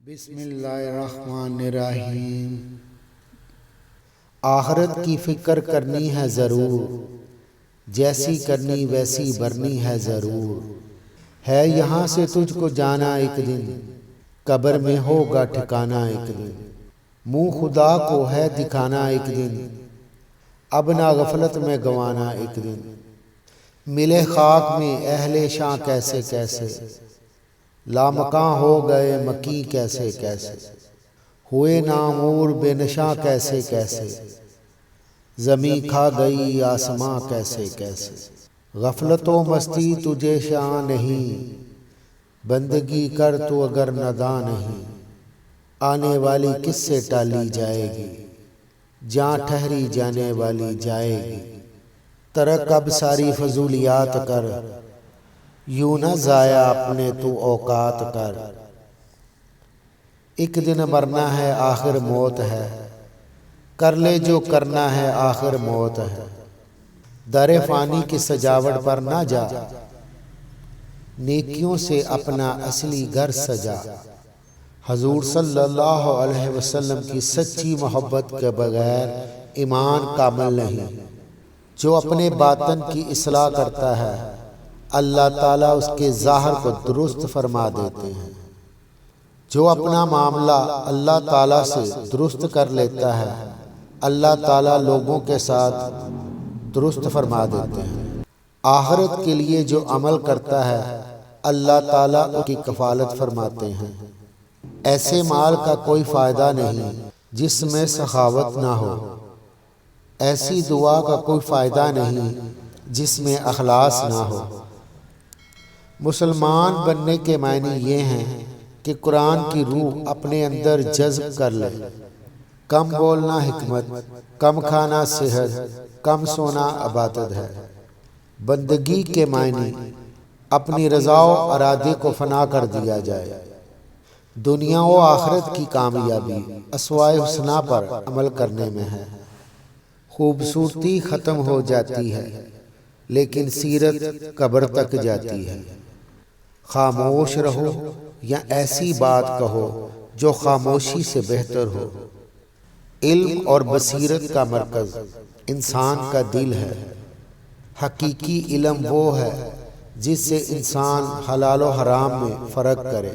بسم اللہ الرحمن الرحیم۔ آخرت کی فکر کرنی ہے ضرور، جیسی کرنی ویسی برنی ہے ضرور۔ ہے یہاں سے تجھ کو جانا ایک دن، قبر میں ہوگا ٹھکانا ایک دن۔ منہ خدا کو ہے دکھانا ایک دن، اب نہ غفلت میں گوانا ایک دن۔ ملے خاک میں اہل شاں کیسے کیسے، لامکاں ہو گئے مکی کیسے کیسے۔ ہوئے نامور بے نشاں کیسے کیسے، زمیں کھا گئی آسماں کیسے کیسے۔ غفلت و مستی تجھے شاں نہیں، بندگی کر تو اگر ناداں نہیں۔ آنے والی کس سے ٹالی جائے گی، جاں ٹھہری جانے والی جائے گی۔ ترک اب ساری فضولیات کر، یوں نہ ضائع اپنے تو اوقات کر۔ ایک دن مرنا ہے آخر موت ہے، کر لے جو کرنا ہے آخر موت ہے۔ در فانی کی سجاوٹ پر نہ جا، نیکیوں سے اپنا اصلی گھر سجا۔ حضور صلی اللہ علیہ وسلم کی سچی محبت کے بغیر ایمان کامل نہیں۔ جو اپنے باطن کی اصلاح کرتا ہے، اللہ تعالیٰ اس کے ظاہر کو درست فرما دیتے ہیں۔ جو اپنا معاملہ اللہ تعالیٰ سے درست کر لیتا ہے، اللہ تعالیٰ لوگوں کے ساتھ درست فرما دیتے ہیں۔ آخرت کے لیے جو عمل کرتا ہے، اللہ تعالیٰ اس کی کفالت فرماتے ہیں۔ ایسے مال کا کوئی فائدہ نہیں جس میں سخاوت نہ ہو، ایسی دعا کا کوئی فائدہ نہیں جس میں اخلاص نہ ہو۔ مسلمان بننے کے معنی یہ ہیں کہ قرآن کی روح اپنے اندر جذب کر لے۔ کم بولنا حکمت، کم کھانا صحت، کم سونا عبادت ہے۔ بندگی کے معنی اپنی رضا و ارادے کو فنا کر دیا جائے۔ دنیا و آخرت کی کامیابی اسوائے حسنہ پر عمل کرنے میں ہے۔ خوبصورتی ختم ہو جاتی ہے، لیکن سیرت قبر تک جاتی ہے۔ خاموش رہو یا ایسی بات کہو جو خاموشی سے بہتر ہو۔ علم اور بصیرت کا مرکز انسان کا دل ہے۔ حقیقی علم وہ ہے جس سے انسان حلال و حرام میں فرق کرے۔